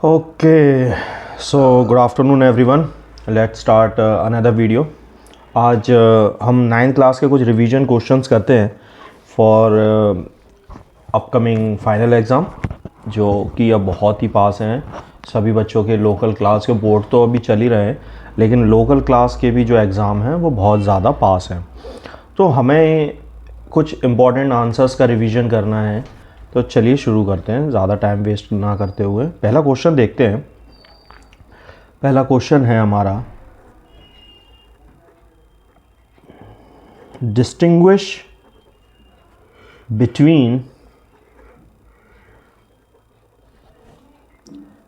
Okay, so good afternoon everyone. Let's start another video. आज हम 9th class के कुछ रिवीजन क्वेश्चंस करते हैं फॉर अपकमिंग फाइनल एग्ज़ाम, जो कि अब बहुत ही पास हैं सभी बच्चों के। लोकल क्लास के बोर्ड तो अभी चल ही रहे हैं, लेकिन लोकल क्लास के भी जो एग्ज़ाम हैं वो बहुत ज़्यादा पास हैं। तो हमें कुछ इम्पॉर्टेंट आंसर्स का रिवीजन करना है, तो चलिए शुरू करते हैं ज़्यादा टाइम वेस्ट ना करते हुए। पहला क्वेश्चन देखते हैं। पहला क्वेश्चन है हमारा, distinguish between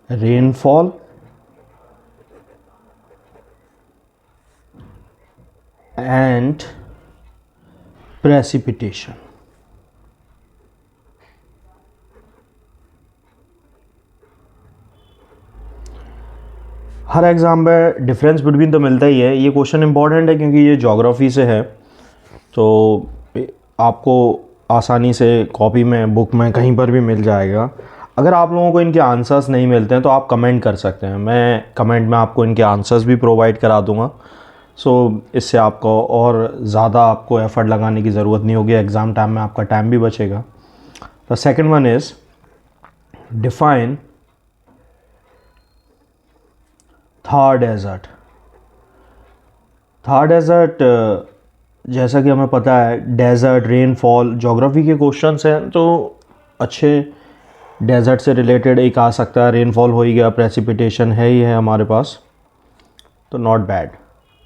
rainfall and precipitation. Her exam में डिफरेंस बिटवीन तो मिलता ही है। ये क्वेश्चन इंपॉर्टेंट है क्योंकि ये ज्योग्राफी से है, तो आपको आसानी से कॉपी में, बुक में, कहीं पर भी मिल जाएगा। अगर आप लोगों को इनके आंसर्स नहीं मिलते हैं तो आप कमेंट कर सकते हैं, मैं कमेंट में आपको इनके आंसर्स भी प्रोवाइड करा दूंगा। सो इससे आपको और ज़्यादा आपको एफ़र्ट लगाने की ज़रूरत नहीं होगी, एग्ज़ाम टाइम में आपका टाइम भी बचेगा। The second one is define Thar desert. Thar desert, जैसा कि हमें पता है, डेजर्ट, रेनफॉल ज्योग्राफी के क्वेश्चंस हैं, तो अच्छे डेजर्ट से रिलेटेड एक आ सकता है। रेनफॉल हो ही गया, प्रेसिपिटेशन है ही है हमारे पास, तो नॉट बैड।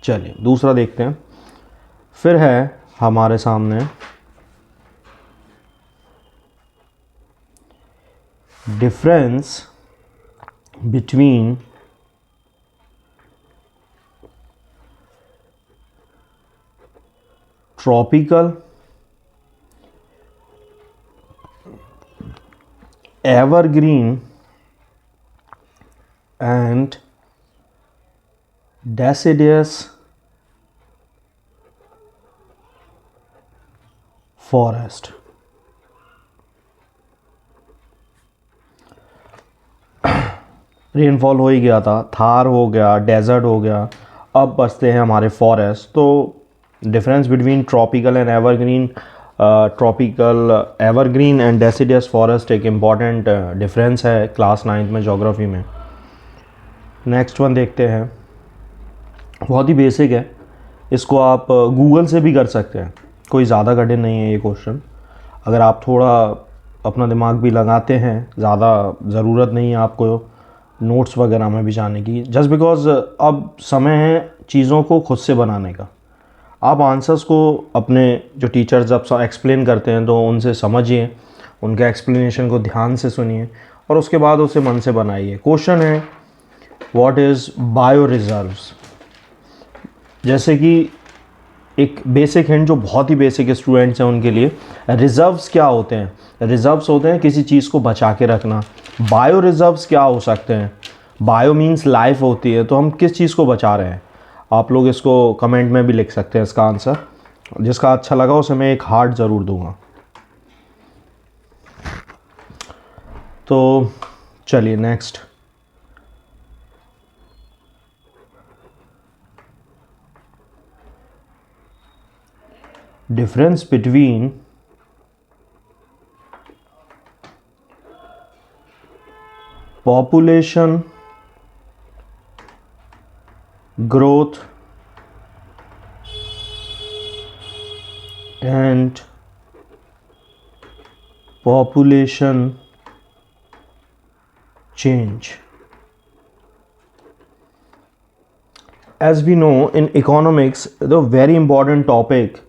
चलिए दूसरा देखते हैं। फिर है हमारे सामने difference between tropical, evergreen and deciduous forest. Rainfall हो ही गया था, थार हो गया, डेजर्ट हो गया, अब बचते हैं हमारे फॉरेस्ट। तो difference between tropical and evergreen, tropical, evergreen and deciduous forest एक इम्पॉर्टेंट डिफरेंस है क्लास 9th में ज्योग्राफी में। नेक्स्ट वन देखते हैं, बहुत ही बेसिक है, इसको आप गूगल से भी कर सकते हैं, कोई ज़्यादा कठिन नहीं है ये क्वेश्चन। अगर आप थोड़ा अपना दिमाग भी लगाते हैं, ज़्यादा ज़रूरत नहीं है आपको नोट्स वगैरह में भी जाने की, जस्ट बिकॉज अब समय है चीज़ों को खुद से बनाने का। आप आंसर्स को अपने जो टीचर्स जब एक्सप्लेन करते हैं तो उनसे समझिए, उनके एक्सप्लेनेशन को ध्यान से सुनिए और उसके बाद उसे मन से बनाइए। क्वेश्चन है, व्हाट इज़ बायो रिजर्व्स। जैसे कि एक बेसिक हिंट जो बहुत ही बेसिक स्टूडेंट्स हैं उनके लिए, रिजर्व्स क्या होते हैं? रिजर्व्स होते हैं किसी चीज़ को बचा के रखना। बायो रिजर्व्स क्या हो सकते हैं? बायो मीन्स लाइफ होती है, तो हम किस चीज़ को बचा रहे हैं? आप लोग इसको कमेंट में भी लिख सकते हैं इसका आंसर। जिसका अच्छा लगा उसे मैं एक हार्ट ज़रूर दूंगा। तो चलिए next, difference between population growth and population change. As we know in economics, the very important topic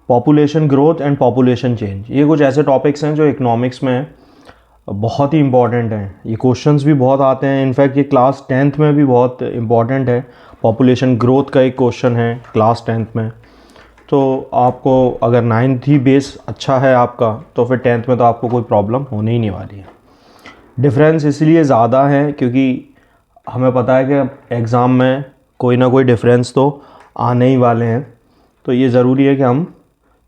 population growth and population change, ये कुछ ऐसे टॉपिक्स हैं जो इकोनॉमिक्स में बहुत ही इंपॉर्टेंट हैं। ये क्वेश्चंस भी बहुत आते हैं, इनफैक्ट ये क्लास 10th में भी बहुत इंपॉर्टेंट है। पॉपुलेशन ग्रोथ का एक क्वेश्चन है क्लास 10th में, तो आपको अगर 9th ही बेस अच्छा है आपका, तो फिर 10th में तो आपको कोई प्रॉब्लम होने ही नहीं वाली है। डिफरेंस इसलिए ज़्यादा है क्योंकि हमें पता है कि एग्ज़ाम में कोई ना कोई डिफरेंस तो आने ही वाले हैं, तो ये ज़रूरी है कि हम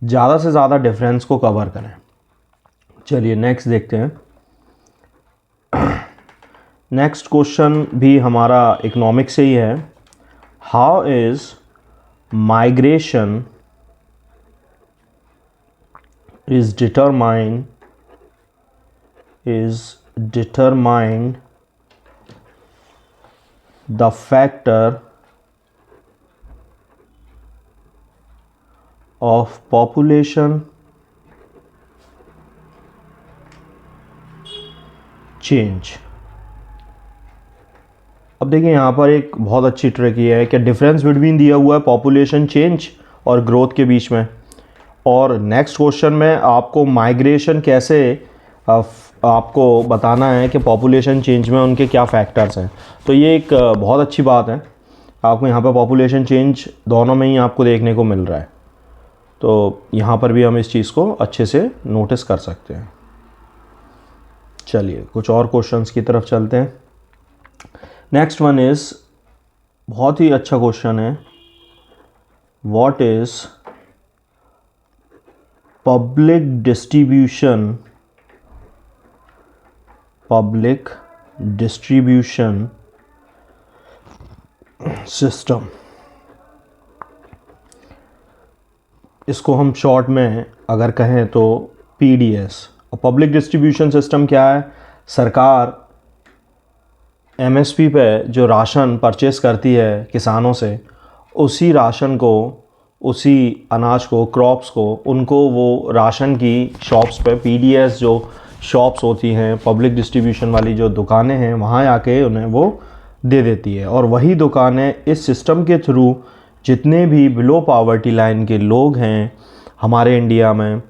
ज़्यादा से ज़्यादा डिफरेंस को कवर करें। चलिए नेक्स्ट देखते हैं। नेक्स्ट क्वेश्चन भी हमारा इकोनॉमिक्स से ही है। How is migration is determined the factor of population change। अब देखिए यहाँ पर एक बहुत अच्छी ट्रिक ये है कि डिफरेंस बिटवीन दिया हुआ है पॉपुलेशन चेंज और ग्रोथ के बीच में, और नेक्स्ट क्वेश्चन में आपको माइग्रेशन कैसे आपको बताना है कि पॉपुलेशन चेंज में उनके क्या फैक्टर्स हैं। तो ये एक बहुत अच्छी बात है, आपको यहाँ पर पॉपुलेशन चेंज दोनों में ही आपको देखने को मिल रहा है। तो यहाँ पर भी हम इस चीज़ को अच्छे से नोटिस कर सकते हैं। चलिए कुछ और क्वेश्चंस की तरफ चलते हैं। नेक्स्ट वन इज़ बहुत ही अच्छा क्वेश्चन है। What is public distribution system. इसको हम शॉर्ट में अगर कहें तो PDS। और पब्लिक डिस्ट्रीब्यूशन सिस्टम क्या है? सरकार MSP पे जो राशन परचेस करती है किसानों से, उसी राशन को, उसी अनाज को, क्रॉप्स को, उनको वो राशन की शॉप्स पे, PDS जो शॉप्स होती हैं, पब्लिक डिस्ट्रीब्यूशन वाली जो दुकानें हैं, वहाँ आके उन्हें वो दे देती है। और वही दुकानें इस सिस्टम के थ्रू जितने भी बिलो पावर्टी लाइन के लोग हैं हमारे इंडिया में,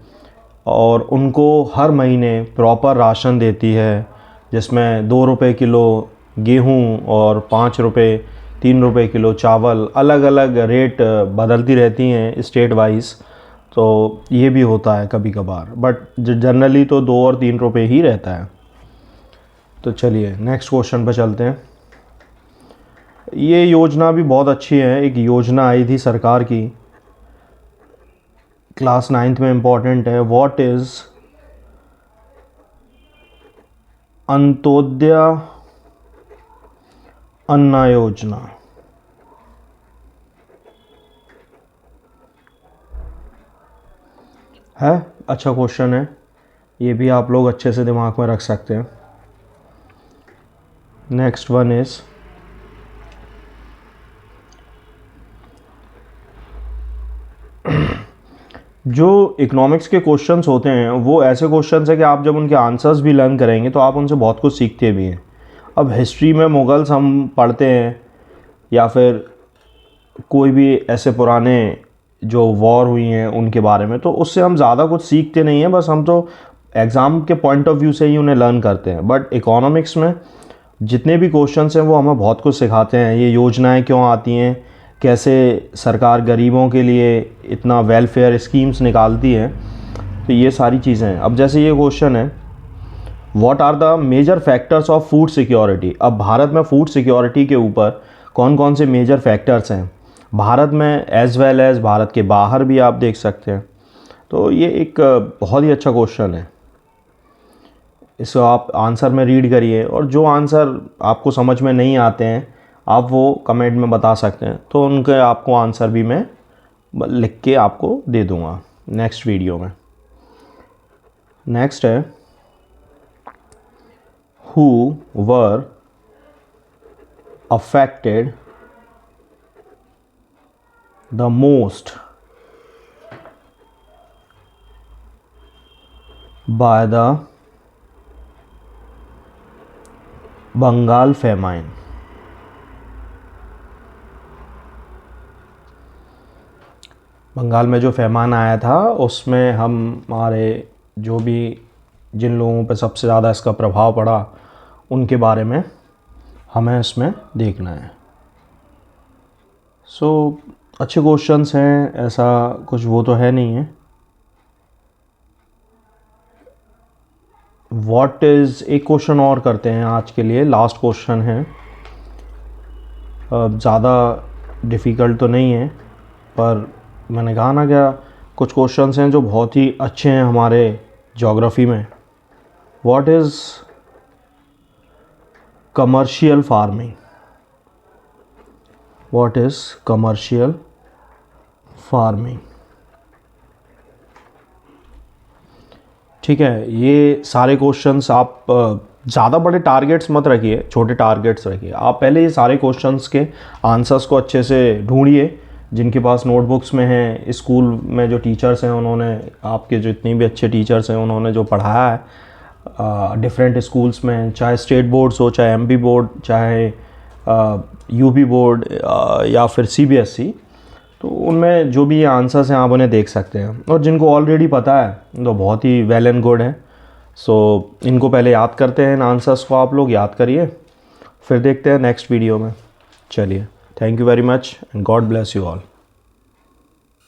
और उनको हर महीने प्रॉपर राशन देती है, जिसमें 2 रुपये किलो गेहूँ और 5 रुपये 3 रुपये किलो चावल, अलग अलग रेट बदलती रहती हैं स्टेट वाइज। तो ये भी होता है कभी कभार, बट जनरली तो 2 और 3 रुपये ही रहता है। तो चलिए नेक्स्ट क्वेश्चन पर चलते हैं। ये योजना भी बहुत अच्छी है। एक योजना आई थी सरकार की, क्लास 9th में इम्पॉर्टेंट है। व्हाट इज़ अंत्योदय अन्न योजना। है अच्छा क्वेश्चन है, ये भी आप लोग अच्छे से दिमाग में रख सकते हैं। नेक्स्ट वन इज़ जो इकोनॉमिक्स के क्वेश्चंस होते हैं वो ऐसे क्वेश्चंस है कि आप जब उनके आंसर्स भी लर्न करेंगे तो आप उनसे बहुत कुछ सीखते भी हैं। अब हिस्ट्री में मुगल्स हम पढ़ते हैं, या फिर कोई भी ऐसे पुराने जो वॉर हुई हैं उनके बारे में, तो उससे हम ज़्यादा कुछ सीखते नहीं हैं, बस हम तो एग्ज़ाम के पॉइंट ऑफ व्यू से ही उन्हें लर्न करते हैं। बट इकोनॉमिक्स में जितने भी क्वेश्चंस हैं वो हमें बहुत कुछ सिखाते हैं। ये योजनाएं क्यों आती हैं, कैसे सरकार गरीबों के लिए इतना वेलफेयर स्कीम्स निकालती है, तो ये सारी चीज़ें हैं। अब जैसे ये क्वेश्चन है, what are the major factors of food security. अब भारत में फूड सिक्योरिटी के ऊपर कौन कौन से मेजर फैक्टर्स हैं भारत में, एज़ वेल एज़ भारत के बाहर भी आप देख सकते हैं। तो ये एक बहुत ही अच्छा क्वेश्चन है। इसको आप आंसर में रीड करिए, और जो आंसर आपको समझ में नहीं आते हैं आप वो कमेंट में बता सकते हैं, तो उनके आपको आंसर भी मैं लिख के आपको दे दूँगा नेक्स्ट वीडियो में। नेक्स्ट है, who were affected the most by the Bengal famine. Bengal में जो फेमान आया था उसमें हमारे जो भी जिन लोगों पर सबसे ज़्यादा इसका प्रभाव पड़ा उनके बारे में हमें इसमें देखना है। सो अच्छे क्वेश्चंस हैं, ऐसा कुछ वो तो है नहीं है। व्हाट इज़, एक क्वेश्चन और करते हैं आज के लिए, लास्ट क्वेश्चन है। ज़्यादा डिफ़िकल्ट तो नहीं है, पर मैंने कहा ना क्या कुछ क्वेश्चंस हैं जो बहुत ही अच्छे हैं हमारे ज्योग्राफी में। What is commercial farming? What is commercial farming? ठीक है, ये सारे क्वेश्चंस आप ज़्यादा बड़े टारगेट्स मत रखिए, छोटे टारगेट्स रखिए। आप पहले ये सारे क्वेश्चंस के आंसर्स को अच्छे से ढूंढिए, जिनके पास नोटबुक्स में हैं, स्कूल में जो टीचर्स हैं उन्होंने, आपके जो इतने भी अच्छे टीचर्स हैं उन्होंने जो पढ़ाया है डिफरेंट स्कूल्स में, चाहे स्टेट बोर्ड्स हो, चाहे एमपी बोर्ड, चाहे यूपी बोर्ड या फिर सीबीएसई, तो उनमें जो भी ये आंसर्स हैं आप उन्हें देख सकते हैं। और जिनको ऑलरेडी पता है तो बहुत ही वेल एंड गुड है। सो इनको पहले याद करते हैं, इन आंसर्स को आप लोग याद करिए, फिर देखते हैं नेक्स्ट वीडियो में। चलिए, thank you very much and God bless you all.